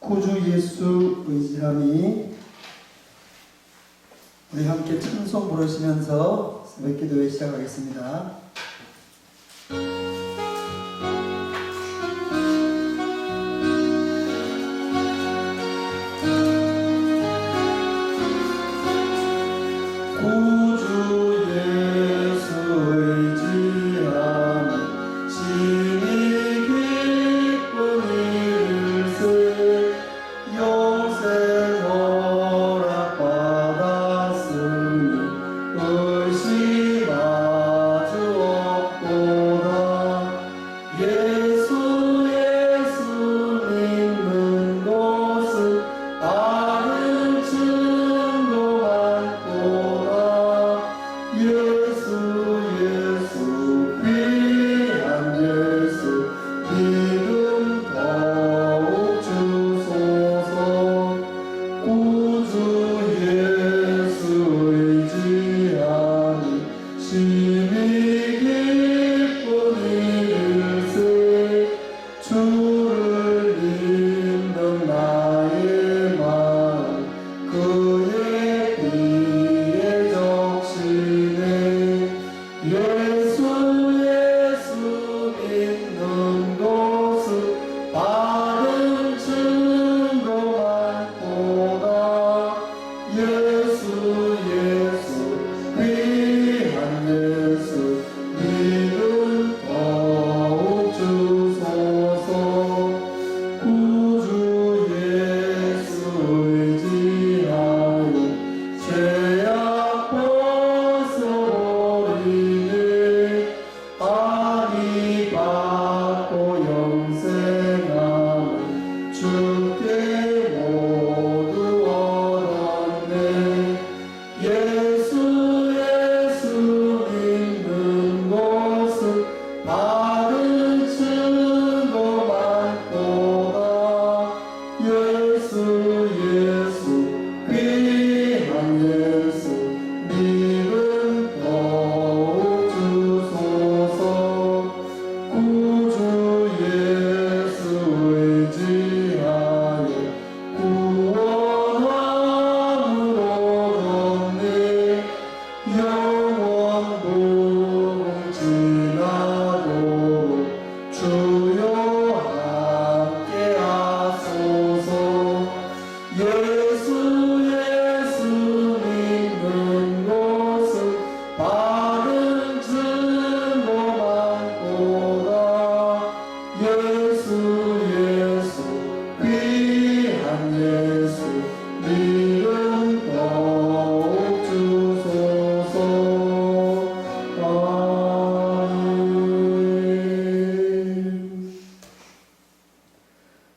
구주 예수 의지함이, 우리 함께 찬송 부르시면서 새벽 기도회 시작하겠습니다.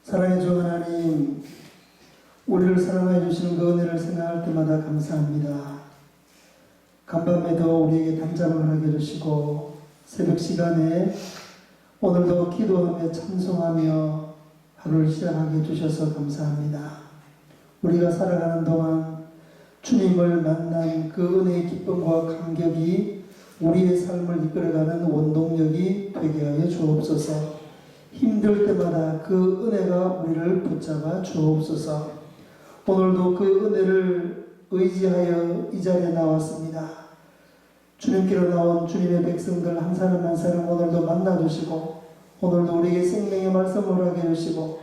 사랑의 주 하나님, 우리를 사랑해 주시는 그 은혜를 생각할 때마다 감사합니다. 간밤에도 우리에게 단잠을 허락해 주시고 새벽 시간에 오늘도 기도하며 찬송하며 하루를 시작하게 해주셔서 감사합니다. 우리가 살아가는 동안 주님을 만난 그 은혜의 기쁨과 감격이 우리의 삶을 이끌어가는 원동력이 되게 하여 주옵소서. 힘들 때마다 그 은혜가 우리를 붙잡아 주옵소서. 오늘도 그 은혜를 의지하여 이 자리에 나왔습니다. 주님께로 나온 주님의 백성들 한 사람 한 사람 오늘도 만나주시고, 오늘도 우리에게 생명의 말씀을 하게 해주시고,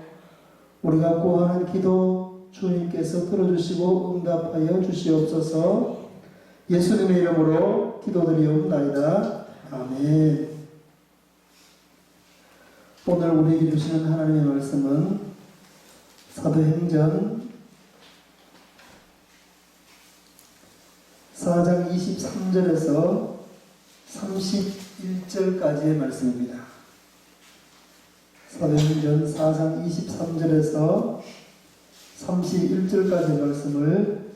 우리가 구하는 기도 주님께서 들어주시고 응답하여 주시옵소서. 예수님의 이름으로 기도드리옵나이다. 아멘. 오늘 우리에게 주시는 하나님의 말씀은 사도행전 4장 23절에서 31절까지의 말씀입니다. 사도행전 4장 23절에서 31절까지의 말씀을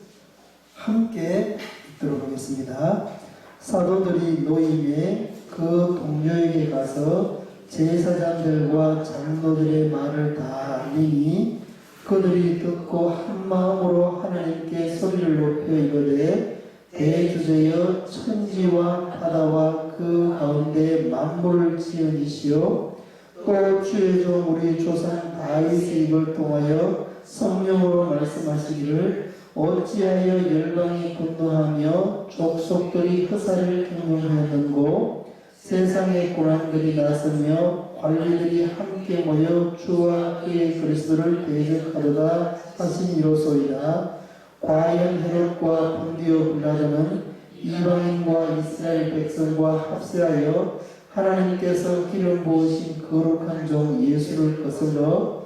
함께 읽도록 하겠습니다. 사도들이 노임에 그 동료에게 가서 제사장들과 장로들의 말을 다 알리니 그들이 듣고 한 마음으로 하나님께 소리를 높여 이르되 대주제여 천지와 바다와 그 가운데 만물을 지은 이시오 또 주의 종 우리 조상 다윗의 입을 통하여 성령으로 말씀하시기를 어찌하여 열방이 분노하며 족속들이 허사를 경영하였는고 세상의 고난들이 나서며 관리들이 함께 모여 주와 그의 그리스도를 대적하려다 하시니로소이다. 과연 헤롯과 본디오 빌라도는 이방인과 이스라엘 백성과 합세하여 하나님께서 기름 부으신 거룩한 종 예수를 거슬러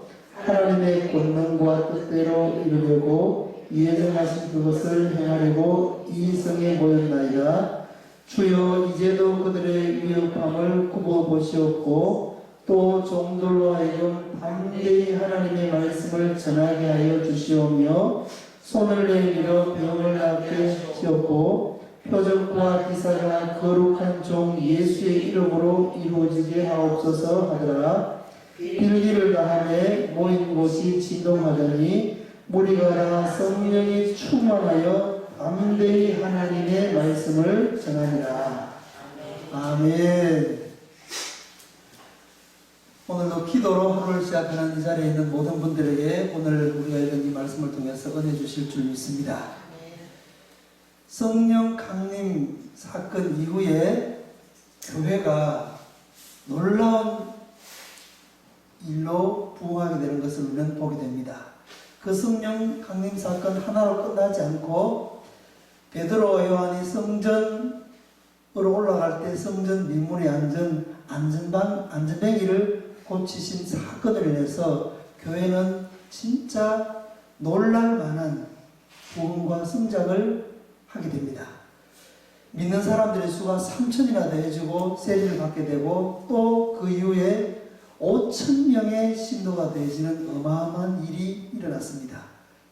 하나님의 권능과 뜻대로 이루려고 예정하신 그것을 행하려고 이 성에 모였나이다. 주여 이제도 그들의 위협함을 굽어보시옵고 또 종들로 하여금 담대히 하나님의 말씀을 전하게 하여 주시오며 손을 내밀어 병을 낫게 하시옵고 표적과 기사가 거룩한 종 예수의 이름으로 이루어지게 하옵소서 하더라. 빌기를 다하매 모인 곳이 진동하더니 무리가 다 성령이 충만하여 담대히 하나님의 말씀을 전하니라. 아멘. 오늘도 기도로 하루를 시작하는 이 자리에 있는 모든 분들에게 오늘 우리가 읽은 이 말씀을 통해서 은혜 주실 줄 믿습니다. 성령 강림 사건 이후에 교회가 놀라운 일로 부흥하게 되는 것을 우리는 보게 됩니다. 그 성령 강림 사건 하나로 끝나지 않고 베드로와 요한이 성전으로 올라갈 때 성전 민문의 안전뱅이를 고치신 사건으로 인해서 교회는 진짜 놀랄만한 부흥과 성장을 하게 됩니다. 믿는 사람들의 수가 3,000이나 되어지고 세례를 받게 되고 또 그 이후에 5,000명의 신도가 되어지는 어마어마한 일이 일어났습니다.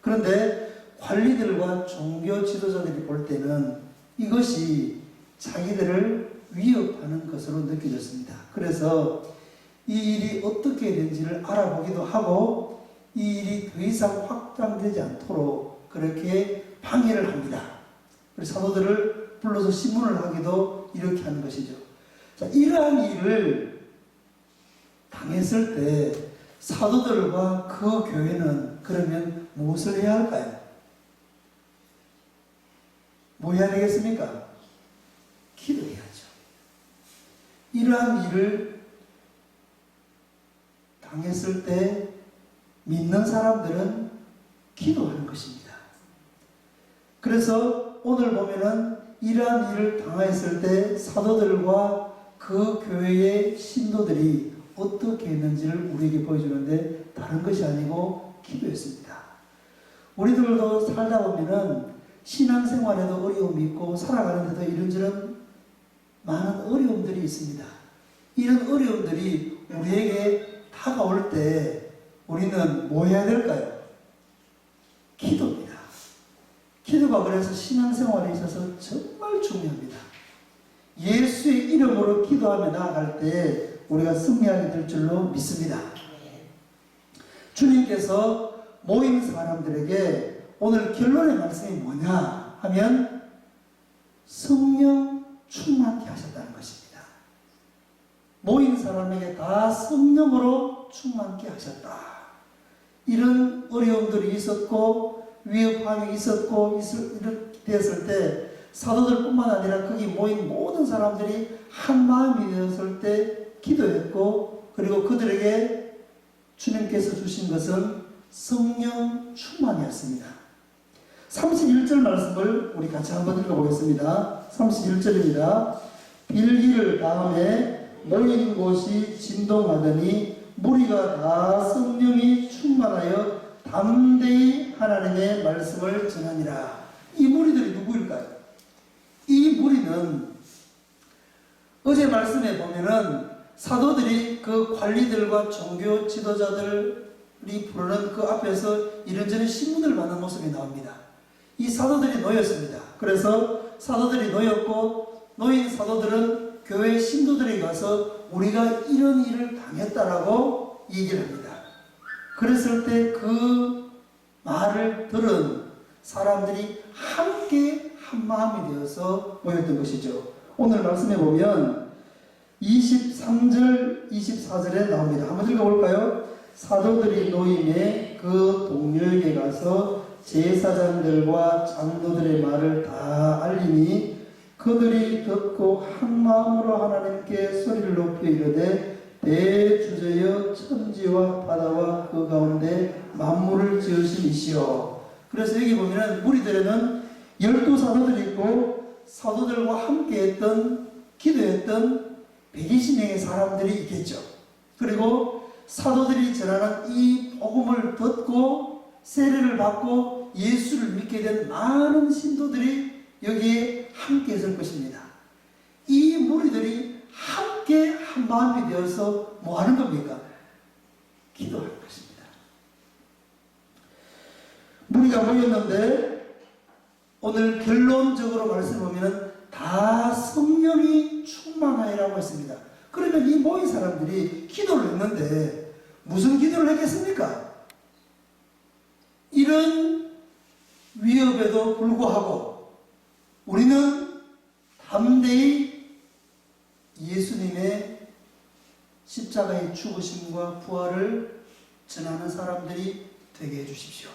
그런데 관리들과 종교 지도자들이 볼 때는 이것이 자기들을 위협하는 것으로 느껴졌습니다. 그래서 이 일이 어떻게 된지를 알아보기도 하고 이 일이 더 이상 확장되지 않도록 그렇게 방해를 합니다. 그래서 사도들을 불러서 신문을 하기도 이렇게 하는 것이죠. 자, 이러한 일을 당했을 때 사도들과 그 교회는 그러면 무엇을 해야 할까요? 뭐 해야 되겠습니까? 기도해야죠. 이러한 일을 당했을 때 믿는 사람들은 기도하는 것입니다. 그래서 오늘 보면은 이러한 일을 당했을 때 사도들과 그 교회의 신도들이 어떻게 했는지를 우리에게 보여주는데 다른 것이 아니고 기도했습니다. 우리들도 살다 보면은 신앙생활에도 어려움이 있고 살아가는데도 이런저런 많은 어려움들이 있습니다. 이런 어려움들이 우리에게 다가올 때 우리는 뭐 해야 될까요? 기도입니다. 기도가 그래서 신앙생활에 있어서 정말 중요합니다. 예수의 이름으로 기도하며 나아갈 때 우리가 승리하게 될 줄로 믿습니다. 주님께서 모인 사람들에게 오늘 결론의 말씀이 뭐냐 하면 성령 충만케 하셨다는 것입니다. 모인 사람에게 다 성령으로 충만케 하셨다. 이런 어려움들이 있었고 위협함이 있었고 이렇게 됐을 때 사도들뿐만 아니라 거기 모인 모든 사람들이 한 마음이 되었을 때 기도했고 그리고 그들에게 주님께서 주신 것은 성령 충만이었습니다. 31절 말씀을 우리 같이 한번 읽어보겠습니다. 31절입니다. 빌기를 다음에 모인 곳이 진동하더니 무리가 다 성령이 충만하여 담대히 하나님의 말씀을 전하니라. 이 무리들이 누구일까요? 이 무리는 어제 말씀에 보면은 사도들이 그 관리들과 종교 지도자들이 부르는 그 앞에서 이런저런 신문을 받는 모습이 나옵니다. 이 사도들이 놓였습니다. 그래서 사도들이 놓였고 놓인 사도들은 교회 신도들이 가서 우리가 이런 일을 당했다라고 얘기를 합니다. 그랬을 때 그 말을 들은 사람들이 함께 한 마음이 되어서 모였던 것이죠. 오늘 말씀해 보면 23절, 24절에 나옵니다. 한번 읽어볼까요? 사도들이 노임에 그 동료에게 가서 제사장들과 장로들의 말을 다 알리니 그들이 듣고 한 마음으로 하나님께 소리를 높여 이르되 대주저여 천지와 바다와 그 가운데 만물을 지으신 이시여. 그래서 여기 보면은 무리들에는 12사도들이 있고 사도들과 함께 했던 기도했던 120명의 사람들이 있겠죠. 그리고 사도들이 전하는 이 복음을 듣고 세례를 받고 예수를 믿게 된 많은 신도들이 여기에 함께 있을 것입니다. 이 무리들이 함께 한 마음이 되어서 뭐 하는 겁니까? 기도하는 것입니다. 무리가 모였는데 오늘 결론적으로 말씀을 보면 다 성령이 충만하여라고 했습니다. 그러면 이 모인 사람들이 기도를 했는데 무슨 기도를 했겠습니까? 이런 위협에도 불구하고 우리는 담대히 예수님의 십자가의 죽으심과 부활을 전하는 사람들이 되게 해주십시오.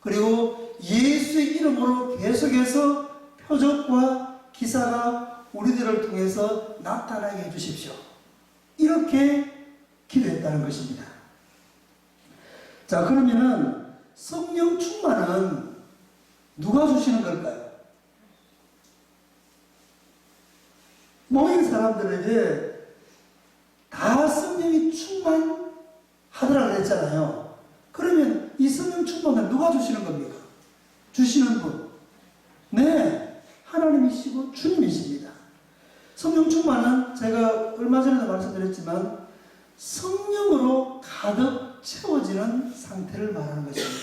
그리고 예수의 이름으로 계속해서 표적과 기사가 우리들을 통해서 나타나게 해주십시오. 이렇게 기도했다는 것입니다. 자, 그러면은 성령 충만은 누가 주시는 걸까요? 모인 사람들에게 다 성령이 충만하더라 그랬잖아요. 그러면 이 성령 충만을 누가 주시는 겁니까? 주시는 분. 네, 하나님이시고 주님이십니다. 성령 충만은 제가 얼마 전에도 말씀드렸지만 성령으로 가득 채워지는 상태를 말하는 것입니다.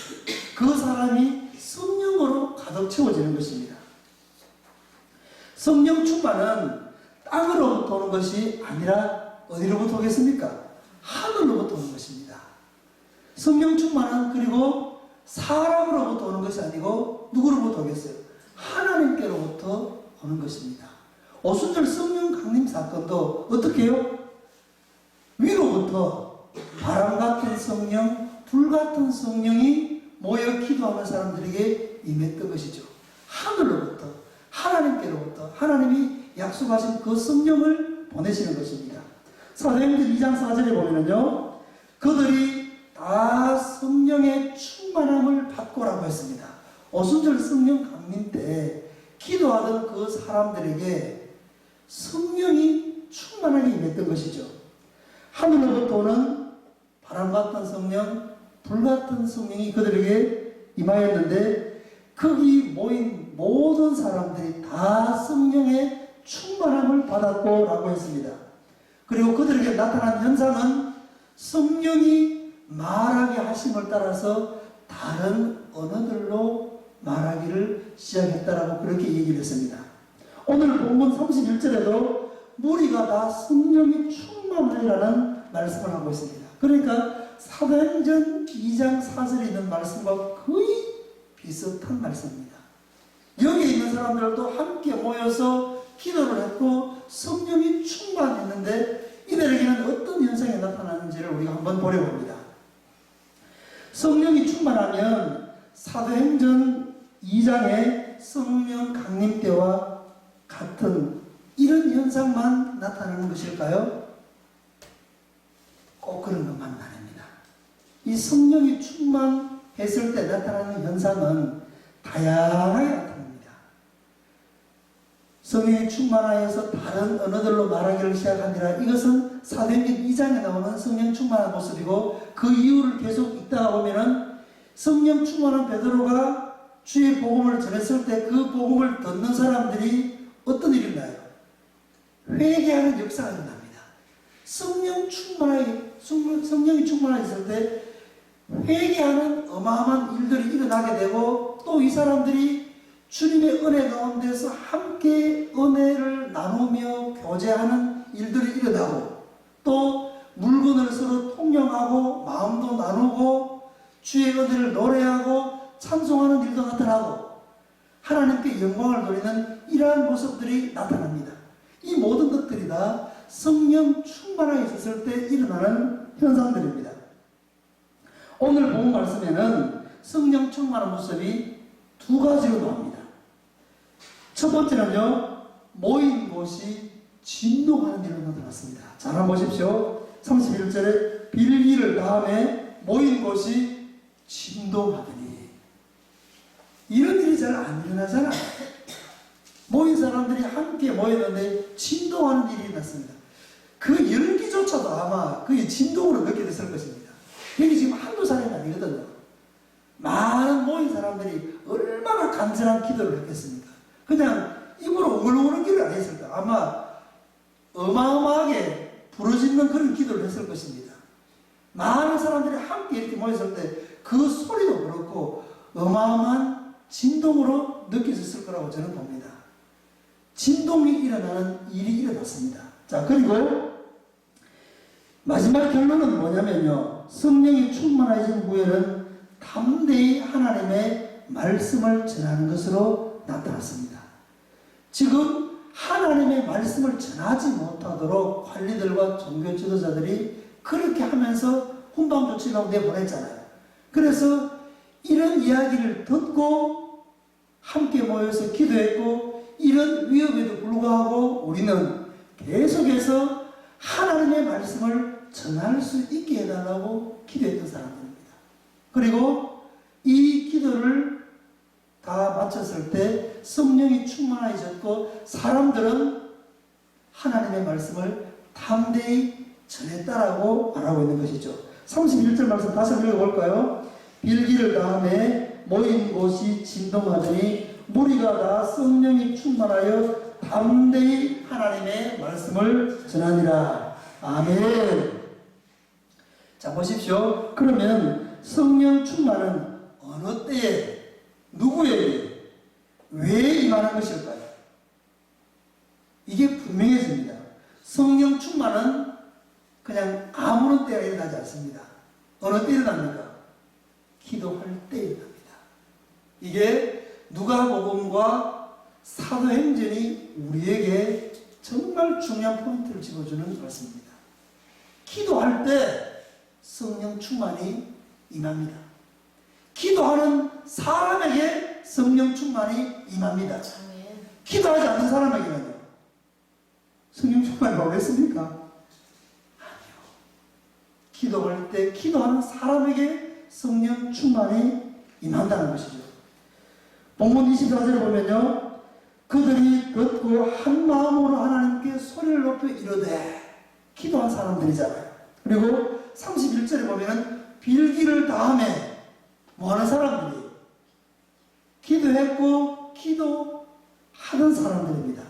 그 사람이 성령으로 가득 채워지는 것입니다. 성령 충만은 땅으로부터 오는 것이 아니라 어디로부터 오겠습니까? 하늘로부터 오는 것입니다. 성령 충만은 그리고 사람으로부터 오는 것이 아니고 누구로부터 오겠어요? 하나님께로부터 오는 것입니다. 오순절 성령 강림 사건도 어떻게 해요? 위로부터 바람 같은 성령, 불 같은 성령이 모여 기도하는 사람들에게 임했던 것이죠. 하늘로부터, 하나님께로부터 하나님이 약속하신 그 성령을 보내시는 것입니다. 사도행전 2장 4절에 보면은요, 그들이 다 성령의 충만함을 받고라고 했습니다. 오순절 성령 강림 때 기도하던 그 사람들에게 성령이 충만하게 임했던 것이죠. 하늘로부터 오는 바람 같은 성령, 불 같은 성령이 그들에게 임하였는데 거기 모인 모든 사람들이 다 성령의 충만함을 받았고 라고 했습니다. 그리고 그들에게 나타난 현상은 성령이 말하게 하심을 따라서 다른 언어들로 말하기를 시작했다라고 그렇게 얘기를 했습니다. 오늘 본문 31절에도 무리가 다 성령이 충만하리라는 말씀을 하고 있습니다. 그러니까 사도행전 2장 4절에 있는 말씀과 거의 비슷한 말씀입니다. 여기에 있는 사람들도 함께 모여서 기도를 했고 성령이 충만했는데 이들에게는 어떤 현상이 나타나는지를 우리가 한번 보려고 합니다. 성령이 충만하면 사도행전 2장의 성령 강림 때와 같은 이런 현상만 나타나는 것일까요? 꼭 그런 것만은 아닙니다. 이 성령이 충만했을 때 나타나는 현상은 다양하게 나타납니다. 성령이 충만하여서 다른 언어들로 말하기를 시작하니라. 이것은 사도행전 2장에 나오는 성령 충만한 모습이고 그 이유를 계속 읽다가 보면은 성령 충만한 베드로가 주의 복음을 전했을 때 그 복음을 듣는 사람들이 어떤 일이 나요? 회개하는 역사가 일어납니다. 성령이 충만하였을 때 회개하는 어마어마한 일들이 일어나게 되고 또 이 사람들이 주님의 은혜 가운데서 함께 은혜를 나누며 교제하는 일들이 일어나고 또 물건을 서로 통용하고 마음도 나누고 주의 은혜를 노래하고 찬송하는 일도 나타나고 하나님께 영광을 돌리는 이러한 모습들이 나타납니다. 이 모든 것들이 다 성령 충만하게 있었을 때 일어나는 현상들입니다. 오늘 본 말씀에는 성령 충만한 모습이 두 가지로 나옵니다. 첫 번째는요, 모인 곳이 진동하는 일로 나타났습니다. 잘 한번 보십시오. 31절에 빌기를 다음에 모인 곳이 진동하더니. 이런 일이 잘 안 일어나잖아요. 모인 사람들이 함께 모였는데 진동하는 일이 났습니다. 그 열기조차도 아마 그게 진동으로 느껴졌을 것입니다. 여기 지금 한두 사람이 아니거든요. 많은 모인 사람들이 얼마나 간절한 기도를 했겠습니까? 그냥 입으로 웅얼웅얼한 기도를 안 했을까? 아마 어마어마하게 부르짖는 그런 기도를 했을 것입니다. 많은 사람들이 함께 이렇게 모였을 때 그 소리도 그렇고 어마어마한 진동으로 느껴졌을 거라고 저는 봅니다. 진동이 일어나는 일이 일어났습니다. 자, 그리고 마지막 결론은 뭐냐면요, 성령이 충만하신 후에는 담대히 하나님의 말씀을 전하는 것으로 나타났습니다. 지금 하나님의 말씀을 전하지 못하도록 관리들과 종교 지도자들이 그렇게 하면서 훈방조치라고 내보냈잖아요. 그래서 이런 이야기를 듣고 함께 모여서 기도했고, 이런 위협에도 불구하고 우리는 계속해서 하나님의 말씀을 전할 수 있게 해달라고 기도했던 사람들입니다. 그리고 이 기도를 다 마쳤을 때 성령이 충만해졌고, 사람들은 하나님의 말씀을 담대히 전했다라고 말하고 있는 것이죠. 31절 말씀 다시 한번 읽어볼까요? 빌기를 다음에 모인 곳이 진동하더니 무리가 다 성령이 충만하여 담대히 하나님의 말씀을 전하니라. 아멘. 자, 보십시오. 그러면 성령 충만은 어느 때에, 누구에게, 왜 임하는 것일까요? 이게 분명해집니다. 성령 충만은 그냥 아무런 때가 일어나지 않습니다. 어느 때 일어납니까? 기도할 때 일어납니다. 이게 누가복음과 사도행전이 우리에게 정말 중요한 포인트를 집어주는 말씀입니다. 기도할 때 성령 충만이 임합니다. 기도하는 사람에게 성령 충만이 임합니다. 기도하지 않는 사람에게는요, 성령 충만이 오겠습니까? 기도할 때 기도하는 사람에게 성령 충만이 임한다는 것이죠. 본문 24절을 보면요, 그들이 듣고 한 마음으로 하나님께 소리를 높여 이르되, 기도한 사람들이잖아요. 그리고 31절에 보면은 빌기를 다음에 뭐하는 사람들이? 기도했고 기도하는 사람들입니다.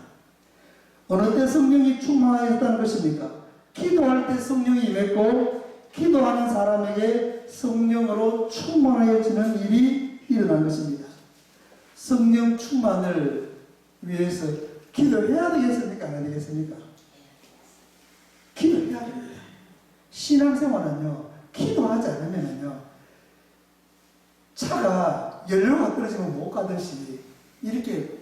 어느 때 성령이 충만하였다는 것입니까? 기도할 때 성령이 임했고, 기도하는 사람에게 성령으로 충만해지는 일이 일어난 것입니다. 성령 충만을 위해서 기도해야 되겠습니까? 안 해야 되겠습니까? 기도해야 됩니다. 신앙생활은요, 기도하지 않으면요, 차가 연료가 떨어지면 못 가듯이 이렇게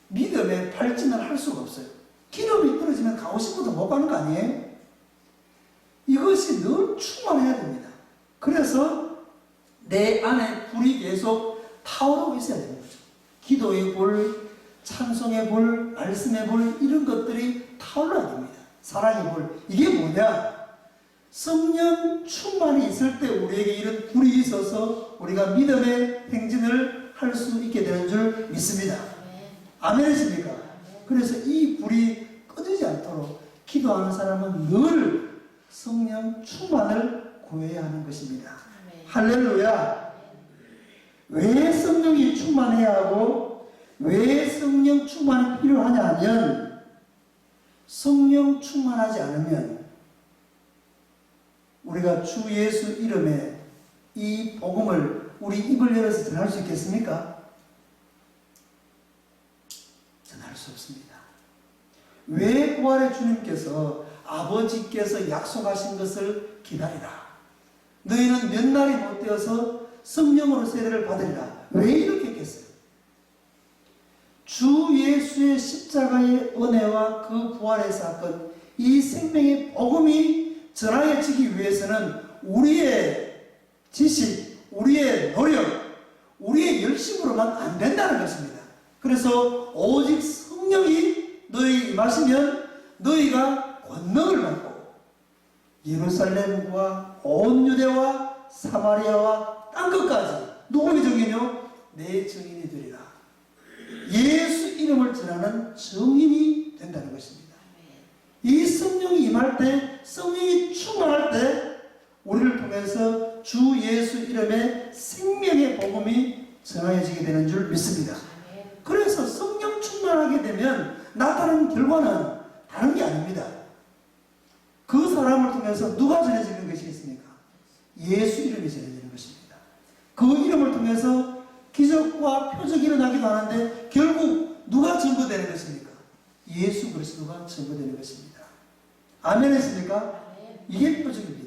믿음의 발진을 할 수가 없어요. 기름이 떨어지면 가고 싶어도 못 가는 거 아니에요? 이것이 늘 충만해야 됩니다. 그래서 내 안에 불이 계속 타오르고 있어야 되는 거죠. 기도의 불, 찬송의 불, 말씀의 불, 이런 것들이 타올라야 됩니다. 사랑의 불. 이게 뭐냐? 성령 충만이 있을 때 우리에게 이런 불이 있어서 우리가 믿음의 행진을 할 수 있게 되는 줄 믿습니다. 아멘이십니까? 그래서 이 불이 꺼지지 않도록 기도하는 사람은 늘 성령 충만을 구해야 하는 것입니다. 할렐루야. 왜 성령이 충만해야 하고 왜 성령 충만이 필요하냐 하면, 성령 충만하지 않으면 우리가 주 예수 이름에 이 복음을 우리 입을 열어서 전할 수 있겠습니까? 전할 수 없습니다. 왜 부활의 주님께서 아버지께서 약속하신 것을 기다리라, 너희는 몇 날이 못 되어서 성령으로 세례를 받으리라, 왜 이렇게 했겠어요? 주 예수의 십자가의 은혜와 그 부활의 사건, 이 생명의 복음이 전하여지기 위해서는 우리의 지식, 우리의 노력, 우리의 열심으로만 안 된다는 것입니다. 그래서 오직 성령이 너희에게 임하시면 너희가 권능을 받고 예루살렘과 온 유대와 사마리아와 땅끝까지 누구의 증인이요? 내 증인이 되리라. 예수 이름을 전하는 증인이 된다는 것입니다. 이 성령이 임할 때, 성령이 충만할 때 우리를 통해서 주 예수 이름의 생명의 복음이 전하여지게 되는 줄 믿습니다. 그래서 성령 충만하게 되면 나타나는 결과는 다른 게 아닙니다. 그 사람을 통해서 누가 전해지는 것이겠습니까? 예수 이름이 전해지는 것입니다. 그 이름을 통해서 기적과 표적이 일어나기도 하는데 결국 누가 전부되는 것입니까? 예수 그리스도가 전부되는 것입니다. 아멘 했습니까? 이게 표적입니다.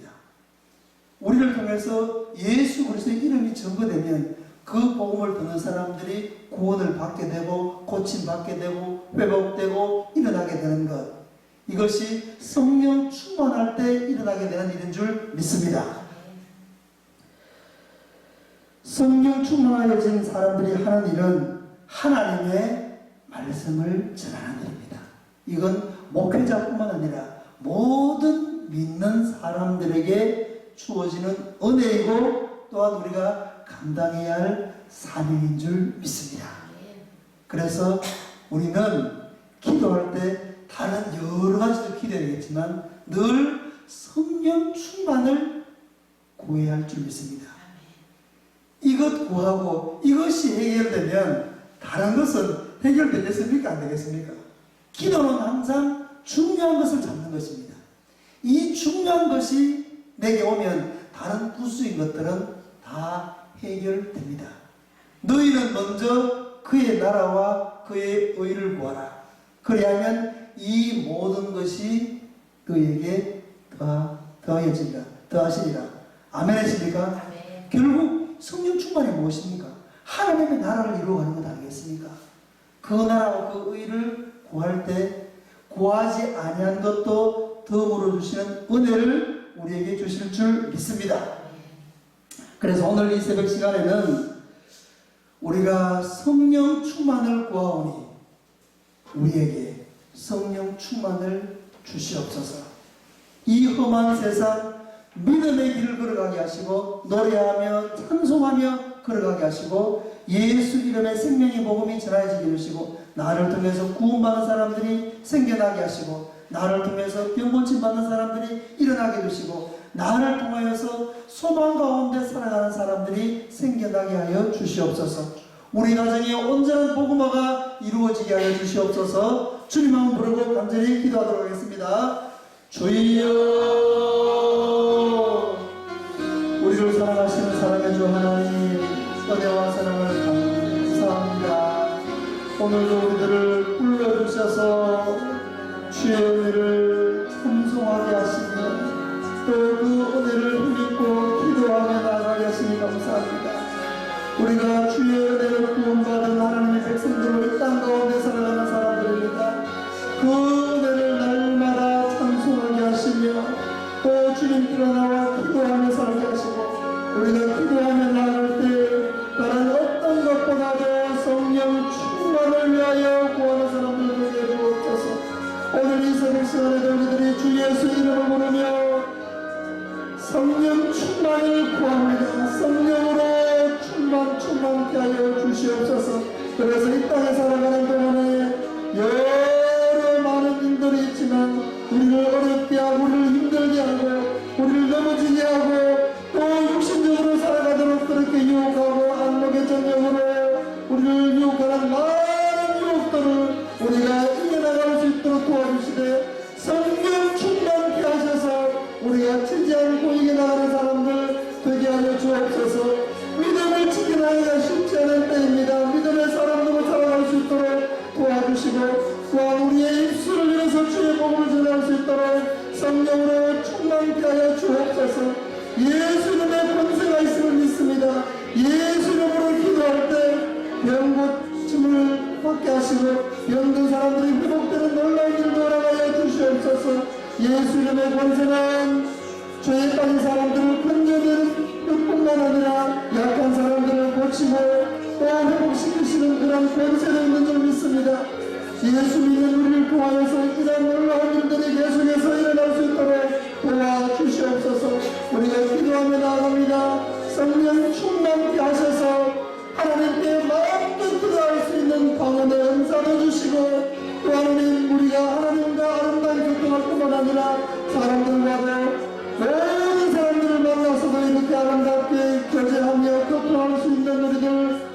우리를 통해서 예수 그리스도의 이름이 전부되면 그 복음을 듣는 사람들이 구원을 받게 되고 고침받게 되고 회복되고 일어나게 되는 것, 이것이 성령 충만할 때 일어나게 되는 일인 줄 믿습니다. 성령 충만해진 사람들이 하는 일은 하나님의 말씀을 전하는 일입니다. 이건 목회자뿐만 아니라 모든 믿는 사람들에게 주어지는 은혜이고 또한 우리가 감당해야 할 사명인 줄 믿습니다. 그래서 우리는 기도할 때 다른 여러 가지도 기도해야겠지만 늘 성령 충만을 구해야 할 줄 믿습니다. 이것 구하고 이것이 해결되면 다른 것은 해결되겠습니까? 안 되겠습니까? 기도는 항상 중요한 것을 잡는 것입니다. 이 중요한 것이 내게 오면 다른 부수인 것들은 다 해결됩니다. 너희는 먼저 그의 나라와 그의 의를 구하라. 그리하면 이 모든 것이 너희에게 더하시리라. 아멘 하십니까? 결국 성령 충만이 무엇입니까? 하나님의 나라를 이루어가는 것 아니겠습니까? 그 나라와 그 의를 구할 때 구하지 아니한 것도 더불어 주시는 은혜를 우리에게 주실 줄 믿습니다. 그래서 오늘 이 새벽 시간에는 우리가 성령 충만을 구하오니 우리에게 성령 충만을 주시옵소서. 이 험한 세상 믿음의 길을 걸어가게 하시고 노래하며 찬송하며 걸어가게 하시고 예수 이름의 생명의 복음이 전해지게 하시고 나를 통해서 구원받는 사람들이 생겨나게 하시고 나를 통해서 병고침 받는 사람들이 일어나게 해주시고 나를 통하여서 소망 가운데 살아가는 사람들이 생겨나게 하여 주시옵소서. 우리 가정에 온전한 복음화가 이루어지게 하여 주시옵소서. 주님 한번 부르고 간절히 기도하도록 하겠습니다. 주여, 우리를 사랑하시는 사랑의 주 하나님, 은혜와 사랑을 감사합니다. 오늘도 우리들을 불러주셔서 주의 은혜를 찬송하게 하시며 또 그 은혜를 힘입고 기도하며 나아가게 하시니 감사합니다. 우리가 주의 은혜를 구원받은 하나님의 백성들로 이 땅 가운데 살아가는 사람들입니다. 그 은혜를 날마다 찬송하게 하시며 또 주님께로 나와 기도하며 살게 하시고 우리가 기도하며 나아갈 때 다른 어떤 것보다도 성령 충만을 위하여 구하는 사람들을 위해 주옵소서. 오늘 이 새벽 시간에도 우리들이 주 예수 이름을 부르며 성령 충만을 구합니다. 성령으로 충만케 하여 주시옵소서. 그래서 이 땅에 살아가는 동안에 여러 많은 일들이 있지만 우리를 어렵게 하고 우리를 힘들게 하고 우리를 넘어지게 하고 또 육신적으로 살아가도록 그렇게 유혹하고 안목의 정령으로 우리를 유혹하는 많은 유혹들을 우리가 이겨나갈 수 있도록 도와주시되 성령 충만케 하셔서 우리가 치지 않고 이겨나가는 사람들 되게 하여 주옵소서. 믿음을 지켜나가기가 쉽지 않은 때입니다. 믿음의 사람들로 살아갈 수 있도록 도와주시고 또한 우리의 입술을 위해서 주의 복음을 전할 수 있도록 성령으로 충만케 하여 주옵소서. 예수 이름의 권세가 있음을 믿습니다. 예수 이름으로 기도할 때 병고침을 받게 하시고 병든 사람들이 회복되는 놀라운 일도 허락하여 주시옵소서. 예수 이름의 권세는 죄에 빠진 사람들을 건져내는 것뿐만 뿐만 아니라 약한 사람들을 고치고 또 회복시키시는 그런 권세가 있는 줄 믿습니다. 예수 믿는 우리를 통하여서 이런 놀라운 일들이 계속해서 일어날 수 있도록 도와주시옵소서. 우리가 기도하며 나아갑니다. 성령 충만케 하셔서 하나님께 마음껏 기도할 수 있는 강원의 은사도 주시고 또 하나님 우리가 하나님과 아름다운 교통할 뿐만 아니라 사람들과도 모든 사람들을 만나서도 이렇게 아름답게 교제하며 교통할 수 있는 우리들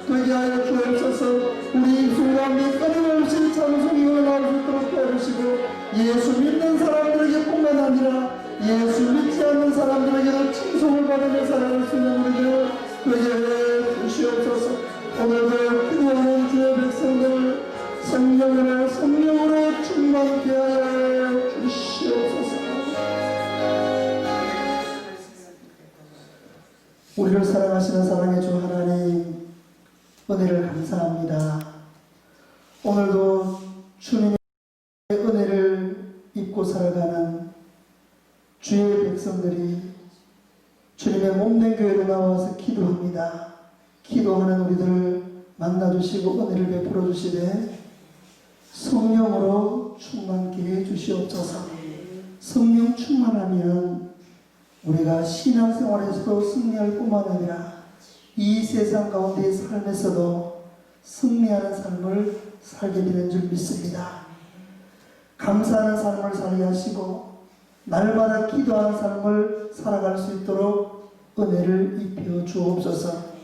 되게 하여 주옵소서. 우리 입술 가운데 끊임없이 찬송이 흘러나올 수 있도록 도와주시고 예수 믿는 사람들에게 뿐만 아니라 예수 믿지 않는 사람들에게도 칭송을 받으며 살아갈 수 있는 우리들 되게 해 주시옵소서. 오늘도 기도하는 주의 백성들 성령으로 충만케 하여 주시옵소서. 우리를 사랑하시는 사랑의 주 하나님 은혜를 감사합니다. 오늘도 주님의 은혜를 입고 살아가는 주의 백성들이 주님의 몸된 교회로 나와서 기도합니다. 기도하는 우리들을 만나주시고 은혜를 베풀어 주시되 성령으로 충만케 해 주시옵소서. 성령 충만하면 우리가 신앙생활에서도 승리할 뿐만 아니라 이 세상 가운데의 삶에서도 승리하는 삶을 살게 되는 줄 믿습니다. 감사하는 삶을 살게 하시고 날마다 기도하는 삶을 살아갈 수 있도록 은혜를 입혀 주옵소서.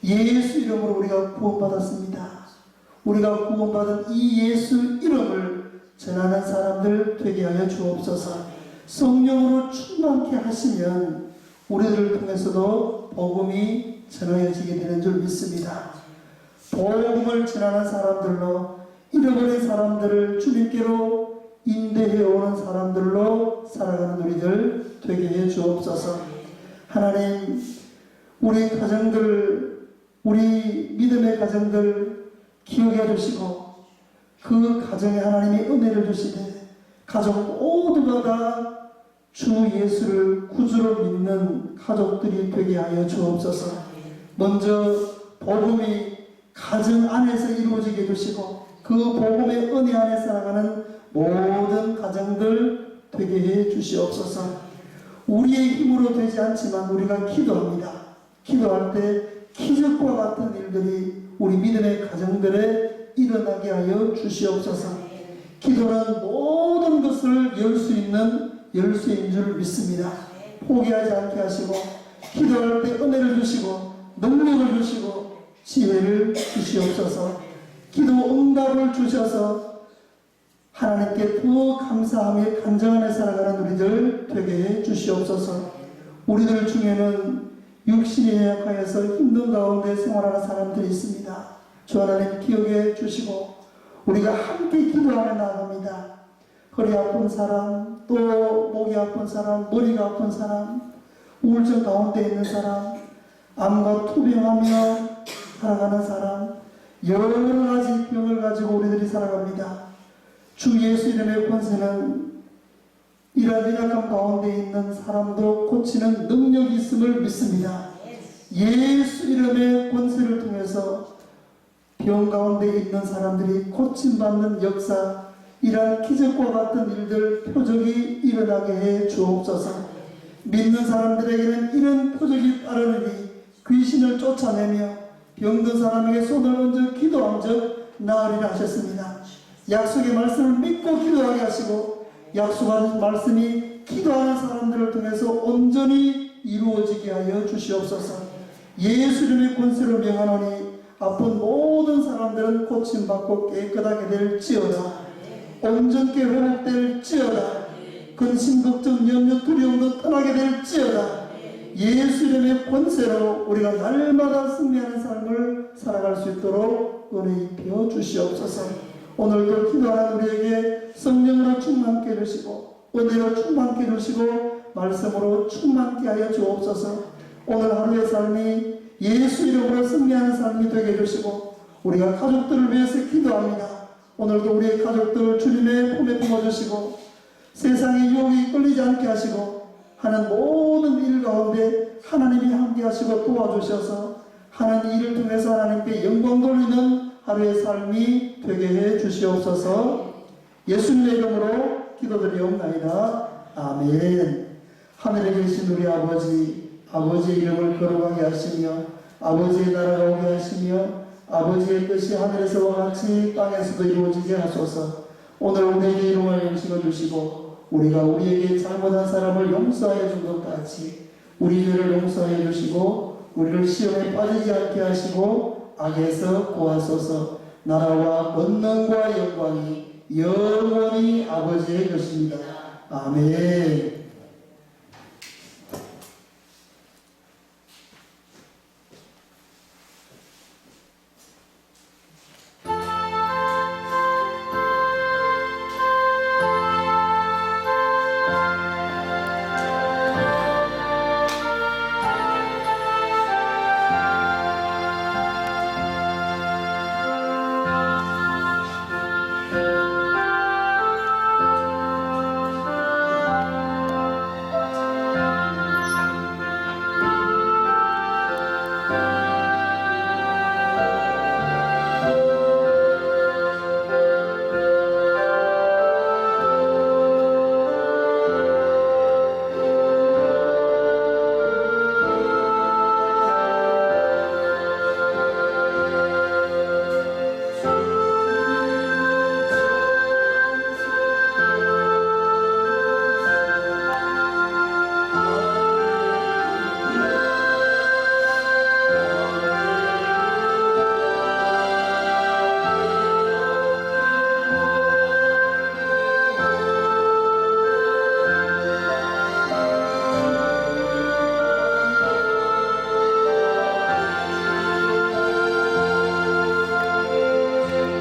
예수 이름으로 우리가 구원받았습니다. 우리가 구원받은 이 예수 이름을 전하는 사람들 되게 하여 주옵소서. 성령으로 충만케 하시면 우리들을 통해서도 복음이 전해지게 되는 줄 믿습니다. 복음을 전하는 사람들로 잃어버린 사람들을 주님께로 인도해 오는 사람들로 살아가는 우리들 되게 해 주옵소서. 하나님 우리 가정들 우리 믿음의 가정들 기억해 주시고 그 가정에 하나님의 은혜를 주시되 가족 모두가 다 주 예수를 구주로 믿는 가족들이 되게 하여 주옵소서. 먼저 복음이 가정 안에서 이루어지게 해주시고 그 복음의 은혜 안에 살아가는 모든 가정들 되게 해 주시옵소서. 우리의 힘으로 되지 않지만 우리가 기도합니다. 기도할 때 기적과 같은 일들이 우리 믿음의 가정들에 일어나게 하여 주시옵소서. 기도는 모든 것을 열 수 있는 열쇠인 줄 믿습니다. 포기하지 않게 하시고 기도할 때 은혜를 주시고 능력을 주시고 지혜를 주시옵소서. 기도 응답을 주셔서 하나님께 더 감사하며 간증 안에 살아가는 우리들 되게 해 주시옵소서. 우리들 중에는 육신이 연약하여서 힘든 가운데 생활하는 사람들이 있습니다. 주 하나님 기억해 주시고 우리가 함께 기도하며 나갑니다. 허리 아픈 사람, 또 목이 아픈 사람, 머리가 아픈 사람, 우울증 가운데 있는 사람, 암과 투병하며 살아가는 사람, 여러 가지 병을 가지고 우리들이 살아갑니다. 주 예수 이름의 권세는 이러한 연약함 가운데 있는 사람도 고치는 능력이 있음을 믿습니다. 예수 이름의 권세를 통해서 병 가운데 있는 사람들이 고침받는 역사, 이러한 기적과 같은 일들, 표적이 일어나게 해 주옵소서. 믿는 사람들에게는 이런 표적이 따르니 귀신을 쫓아내며 병든 사람에게 손을 얹어 기도한 적 나으리라 하셨습니다. 약속의 말씀을 믿고 기도하게 하시고 약속한 말씀이 기도하는 사람들을 통해서 온전히 이루어지게 하여 주시옵소서. 예수 이름의 권세로 명하노니 아픈 모든 사람들은 고침받고 깨끗하게 될지어다. 온전케 회복될지어다. 근심 걱정 염려 두려움도 떠나게 될지어다. 예수 이름의 권세로 우리가 날마다 승리하는 삶을 살아갈 수 있도록 은혜 입혀 주시옵소서. 오늘도 기도하는 우리에게 성령으로 충만케 해주시고 은혜로 충만케 해주시고 말씀으로 충만케 하여 주옵소서. 오늘 하루의 삶이 예수 이름으로 승리하는 삶이 되게 해주시고 우리가 가족들을 위해서 기도합니다. 오늘도 우리의 가족들 주님의 품에 품어주시고 세상의 유혹이 끌리지 않게 하시고 하는 모든 일 가운데 하나님이 함께 하시고 도와주셔서 하는 일을 통해서 하나님께 영광 돌리는 하루의 삶이 되게 해 주시옵소서. 예수님의 이름으로 기도드리옵나이다. 아멘. 하늘에 계신 우리 아버지, 아버지의 이름을 거룩하게 하시며 아버지의 나라가 오게 하시며 아버지의 뜻이 하늘에서와 같이 땅에서도 이루어지게 하소서. 오늘 우리에게 일용할 음식을 주시고 우리가 우리에게 잘못한 사람을 용서하여 준 것 같이 우리 죄를 용서하여 주시고 우리를 시험에 빠지지 않게 하시고 악에서 구하소서. 나라와 권능과 영광이 영원히 아버지의 것입니다. 아멘.